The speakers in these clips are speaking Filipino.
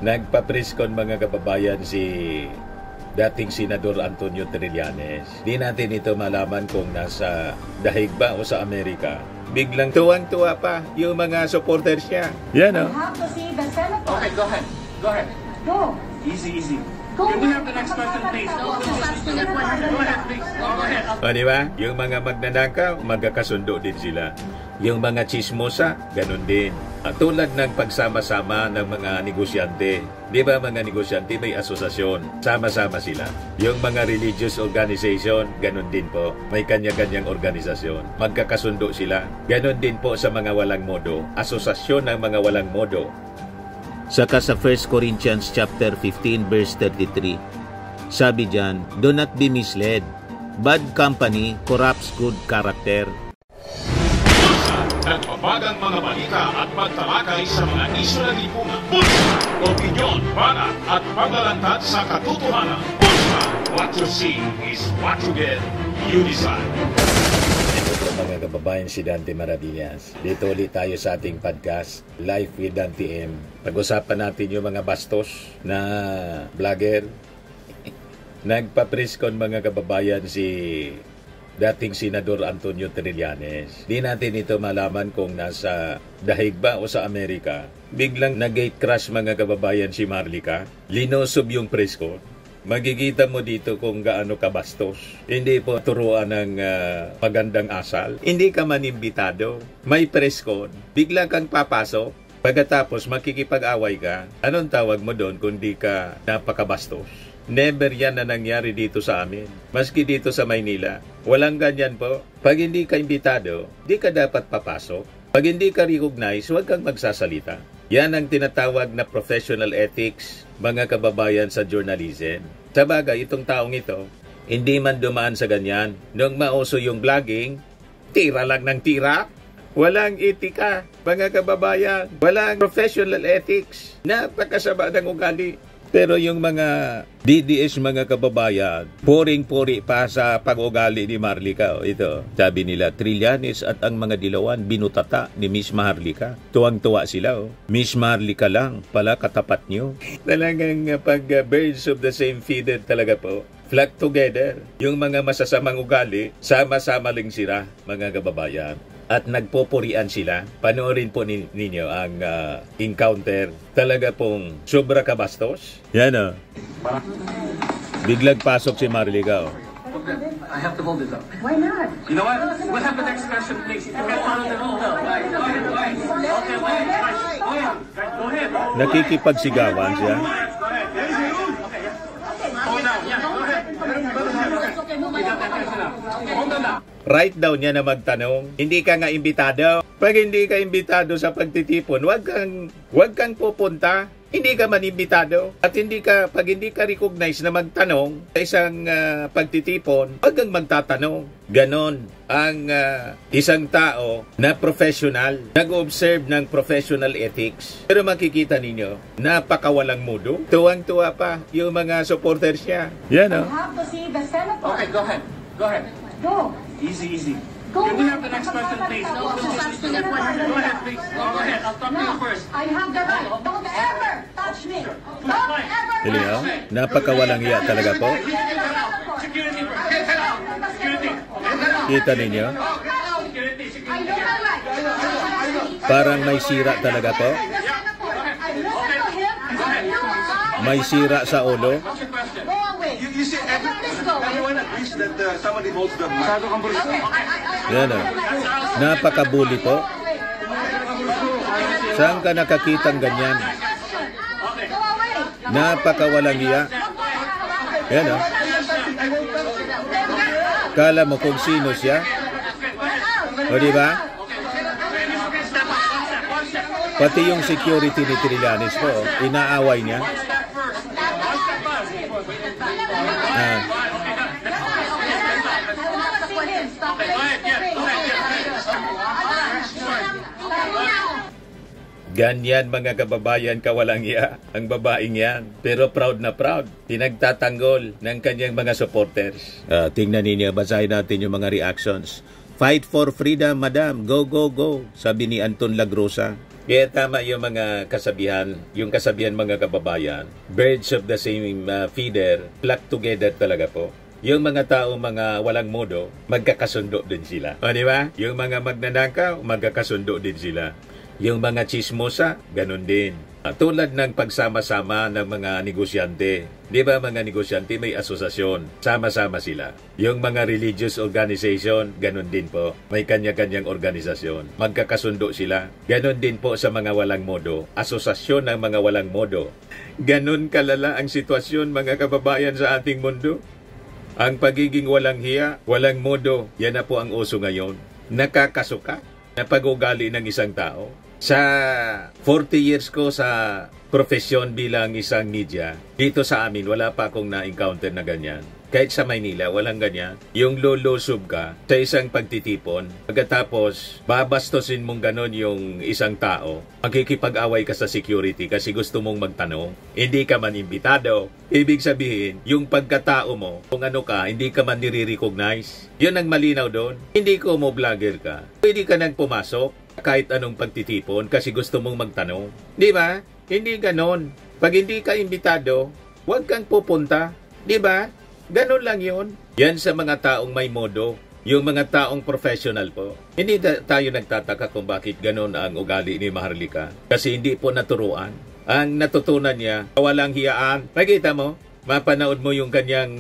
Nagpa-preskon mga kababayan si dating Senador Antonio Trillanes. Di natin ito malaman kung nasa dahig ba o sa Amerika. Biglang tuwang-tuwa pa yung mga supporters niya. Yan o. I have to see the senator. Okay, go ahead. Go ahead. Go. Easy, easy. Go. Can we have the next question, please? No, Go ahead, please. Go ahead. O diba? Yung mga magnanakaw, magkakasundo din sila. Yung mga chismosa, ganun din. At tulad ng pagsama-sama ng mga negosyante. Di ba mga negosyante may asosasyon? Sama-sama sila. Yung mga religious organization, ganun din po. May kanya-kanyang organisasyon. Magkakasundo sila. Ganun din po sa mga walang modo. Asosasyon ng mga walang modo. Saka sa 1 Corinthians chapter 15 verse 33, sabi diyan, do not be misled. Bad company corrupts good character. Nagpapagang mga balita at pagtalakay sa mga isyu ng lipunan. Bulsa! Opinyon, banat at paglalantad sa katotohanan. Bulsa! What you see is what you get. You decide. Mga kababayan, si Dante Maravillas. Dito ulit tayo sa ating podcast, Live with Dante M. Pag-usapan natin yung mga bastos na vlogger. Nagpa-preskon mga kababayan si dating Senador Antonio Trillanes. Di natin ito malaman kung nasa dahig ba o sa Amerika. Biglang nag-gate crash mga kababayan si Marlica. Linosob yung preskon. Magigita mo dito kung gaano kabastos. Hindi po turuan ng magandang asal. Hindi ka manimbitado. May preskon. Bigla kang papasok. Pagkatapos makikipag-away ka. Anong tawag mo doon kung di ka napakabastos? Never yan na nangyari dito sa amin. Maski dito sa Maynila. Walang ganyan po. Pag hindi ka imbitado, di ka dapat papasok. Pag hindi ka recognize, huwag kang magsasalita. Yan ang tinatawag na professional ethics, mga kababayan sa journalism. Sa bagay, itong taong ito, hindi man dumaan sa ganyan. Nung mauso yung vlogging, tira lang ng tira. Walang etika, mga kababayan. Walang professional ethics. Napakasama ng ugali. Pero yung mga DDS mga kababayan, poring-pori pa sa pag-ugali ni Marlica. Ito, sabi nila, Trillanes at ang mga dilawan binutata ni Miss Marlica. Tuwang-tuwa sila. Miss Marlica lang pala katapat nyo. Talagang pag birds of the same feather talaga po. Flock together. Yung mga masasamang ugali, sama-sama lang sila, mga kababayan. At nagpopurian sila. Panoorin po ninyo ang encounter. Talaga pong sobra kabastos. Yan o. Biglang pasok si Marlica. I have to hold this up. Why not? You know what? We'll have the next question, please. You can't follow the rule, though. Okay, wait. Go ahead. Nakikipagsigawan siya. Go ahead. Hold on. Yeah, go ahead. Hold on now. Right daw niya na magtanong, hindi ka nga imbitado. Pag hindi ka imbitado sa pagtitipon, wag kang pupunta. Hindi ka man imbitado. At pag hindi ka recognize na magtanong sa isang pagtitipon, wag kang magtatanong. Ganon ang isang tao na professional, nag-observe ng professional ethics. Pero makikita ninyo, napakawalang mudo. Tuwang-tuwa pa yung mga supporters niya. Yan o. I have to see the senator. Okay, go ahead. Go ahead. Go. Easy, easy. Go. Can we have the next question, please? No, Go ahead, please. Go ahead. I'll talk to you first. I have the right. Don't ever touch me. Don't ever Hindi o. Napakawalang iya talaga po. Security first. Get that out. Security. Kita ninyo? I know my right. Parang may sira talaga po. I listen to him. May sira sa ulo. What's your question? Go away. You see, Let's go. everyone agrees that somebody holds the mic. Masyado kang bruso. Yan o. Napakabuli po. Saan ka nakakitang ganyan? Go away. Napakawalang iya. Yan o. Kala mo kung sino siya? O diba? Pati yung security ni Trillanes po, inaaway niya. Ganyan mga kababayan, kawalang iya ang babaeng yan. Pero proud na proud. Pinagtatanggol ng kanyang mga supporters. Tingnan ninyo, basahin natin yung mga reactions. Fight for freedom, madam. Go, go, go. Sabi ni Anton Lagrosa. Kaya tama yung mga kasabihan, mga kababayan, birds of the same feather, flock together talaga po. Yung mga tao, mga walang modo, magkakasundo din sila. O, di ba? Yung mga magnanakaw, magkakasundo din sila. Yung mga chismosa, ganun din. Tulad ng pagsama-sama ng mga negosyante. Di ba mga negosyante may asosasyon? Sama-sama sila. Yung mga religious organization, ganun din po. May kanya-kanyang organisasyon. Magkakasundo sila. Ganun din po sa mga walang modo. Asosasyon ng mga walang modo. Ganun kalala ang sitwasyon mga kababayan sa ating mundo. Ang pagiging walang hiya, walang modo, yan na po ang uso ngayon. Nakakasuka na pag-ugali ng isang tao. Sa 40 years ko sa profesyon bilang isang media, dito sa amin wala pa akong na-encounter na ganyan. Kahit sa Maynila, walang ganyan. Yung lulusob ka sa isang pagtitipon, pagkatapos babastosin mong ganon yung isang tao, magkikipag-away ka sa security kasi gusto mong magtanong. Hindi ka man imbitado. Ibig sabihin, yung pagkatao mo, kung ano ka, hindi ka man nire-recognize. Yun ang malinaw doon. Hindi ko mo vlogger ka. Pwede ka nang pumasok kahit anong pagtitipon kasi gusto mong magtanong. Di ba? Hindi ganon. Pag hindi ka imbitado, huwag kang pupunta. Di ba? Ganon lang yun. Yan sa mga taong may modo. Yung mga taong professional po. Hindi tayo nagtataka kung bakit ganon ang ugali ni Maharlika. Kasi hindi po naturuan. Ang natutunan niya, walang hiyaan. Makita mo? Mapanood mo yung kanyang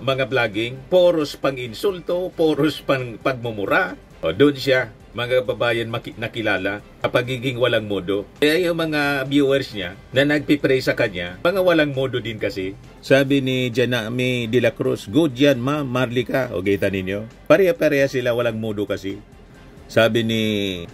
mga vlogging. Poros pang-insulto, poros pang-pagmumura. O doon siya, mga babayan nakilala kapag pagiging walang modo. Kaya yung mga viewers niya na nagpipray sa kanya, mga walang modo din kasi. Sabi ni Janami de la Cruz, good yan ma'am, Maharlika. O kita ninyo, pareha-pareha sila walang modo kasi. Sabi ni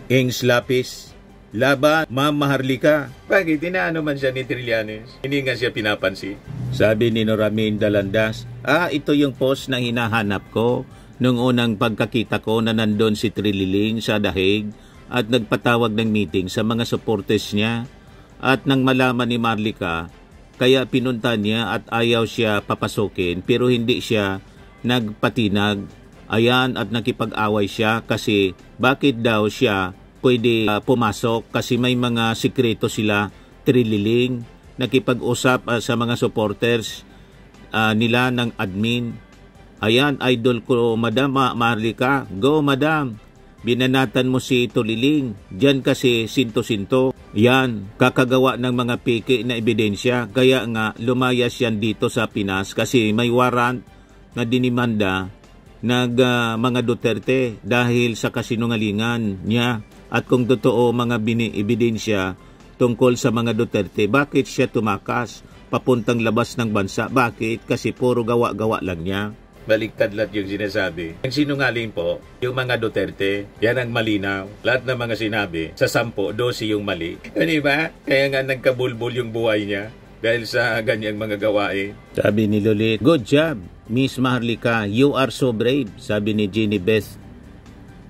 Ings Lapis, laban ma'am Maharlika. Bakit? Inaano man siya ni Trillanes? Hindi nga siya pinapansin. Sabi ni Noramin Dalandas, ito yung post na hinahanap ko. Nung unang pagkakita ko na nandun si Trililing sa Dahig at nagpatawag ng meeting sa mga supporters niya at nang malaman ni Maharlika, kaya pinunta niya at ayaw siya papasukin pero hindi siya nagpatinag. Ayan at nakipag-away siya kasi bakit daw siya pwede pumasok kasi may mga sikreto sila Trililing. Nakipag-usap sa mga supporters nila ng admin. Ayan, idol ko, Madam Maharlika. Go, Madam. Binanatan mo si Tuliling. Diyan kasi sinto-sinto. Yan, kakagawa ng mga peke na ebidensya. Kaya nga, lumayas yan dito sa Pinas kasi may warrant na dinimanda ng mga Duterte dahil sa kasinungalingan niya. At kung totoo mga ebidensya tungkol sa mga Duterte, bakit siya tumakas papuntang labas ng bansa? Bakit? Kasi puro gawa-gawa lang niya. Baliktad lahat yung sinasabi. Ang sinungaling po, yung mga Duterte, yan ang malinaw. Lahat ng mga sinabi, sa 10, 12 yung mali. Ano ba? Kaya nga nagkabulbul yung buhay niya dahil sa ganyang mga gawain. Sabi ni Lolit, good job, Miss Maharlika. You are so brave. Sabi ni Jenny Beth,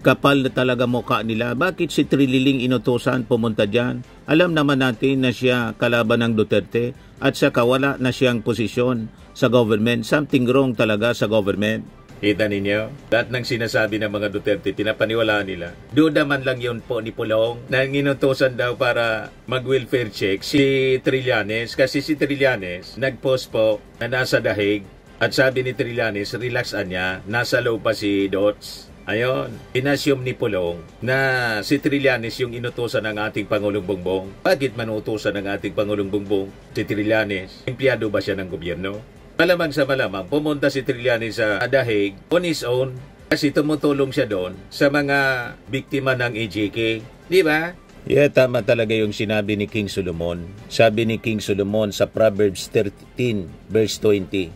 kapal na talaga mukha nila. Bakit si Trililing inutusan pumunta dyan? Alam naman natin na siya kalaban ng Duterte at saka wala na siyang posisyon sa government. Something wrong talaga sa government. Kita ninyo? Lahat ng sinasabi ng mga Duterte, pinapaniwalaan nila. Duda man lang yun po ni Pulong na inutusan daw para mag-welfare check si Trillanes. Kasi si Trillanes nag-post po na nasa Dahig at sabi ni Trillanes, relaxan niya, nasa low pa si Dots. Ayon, inasyum ni Pulong na si Trillanes yung inutusan ng ating Pangulong Bongbong. Bakit manutusan ng ating Pangulong Bongbong si Trillanes? Empleyado ba siya ng gobyerno? Malamang sa malamang, pumunta si Trillanes sa Dahig on his own kasi tumutulong siya doon sa mga biktima ng EJK. Di ba? Yeah, tama talaga yung sinabi ni King Solomon. Sabi ni King Solomon sa Proverbs 13 verse 20,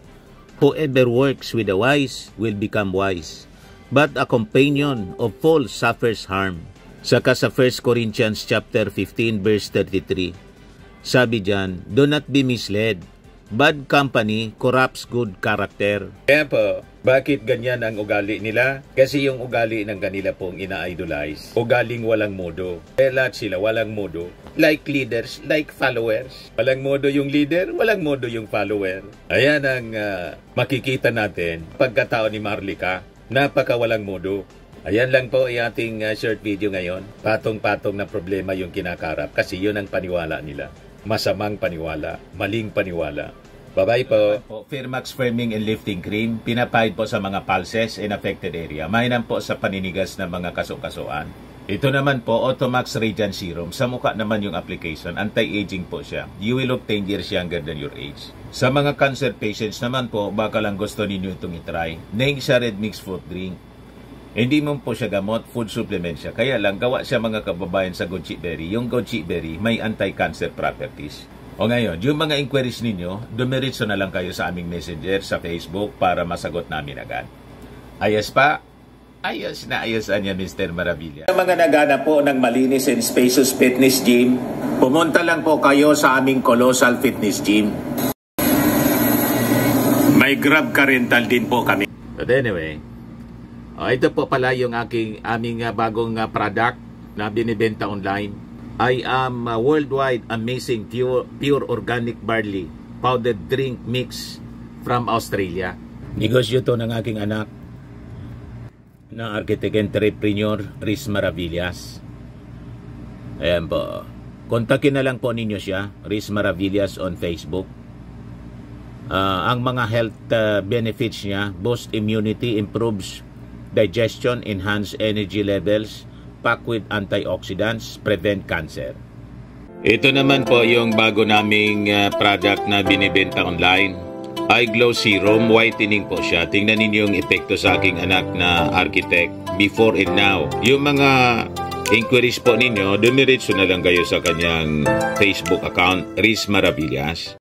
whoever works with the wise will become wise, but a companion of fools suffers harm. Saka sa 1 Corinthians chapter 15 verse 33, sabi dyan, do not be misled. Bad company corrupts good character. Kaya po, bakit ganyan ang ugali nila? Kasi yung ugali ng kanila pong ina-idolize. Ugaling walang modo. Kaya lahat sila walang modo. Like leaders, like followers. Walang modo yung leader, walang modo yung follower. Ayan ang makikita natin pagkatao ni Maharlika. Napaka walang modo. Ayan lang po yung ating short video ngayon. Patong-patong na problema yung kinakarap kasi yun ang paniwala nila. Masamang paniwala, maling paniwala. Bye-bye po. Firmax Firming and Lifting Cream, pinapahid po sa mga pulses in affected area. Mainam po sa paninigas ng mga kaso-kasuan. Ito naman po, Automax Radiant Serum. Sa mukha naman yung application, anti-aging po siya. You will look 10 years younger than your age. Sa mga cancer patients naman po, baka lang gusto ninyo itong itry. Neng siya red mixed fruit drink. Hindi mo po siya gamot, food supplement siya. Kaya lang, gawa siya mga kababayan sa goji berry. Yung goji berry may anti-cancer properties. O ngayon, yung mga inquiries ninyo, dumiritso na lang kayo sa aming messenger sa Facebook para masagot namin agad. Ayos pa? Ayos na ayos niya, Mr. Maravilla. Sa mga naghanap po ng malinis and spacious fitness gym, pumunta lang po kayo sa aming Colossal Fitness Gym. May Grab car rental din po kami. But anyway, ito po pala yung aming bagong product na binibenta online. I am worldwide amazing pure organic barley powdered drink mix from Australia. Negosyo to ng aking anak na architect entrepreneur Riz Maravillas. Ayan po. Kontakin na lang po ninyo siya, Riz Maravillas on Facebook. Ang mga health benefits niya, boost immunity, improves digestion, enhance energy levels, packed with antioxidants, prevent cancer. Ito naman po yung bago naming product na binibenta online. Eye Glow Serum, whitening po siya. Tingnan ninyo yung epekto sa aking anak na architect before and now. Yung mga inquiries po ninyo, dumiretso na lang kayo sa kanyang Facebook account, Riz Maravillas.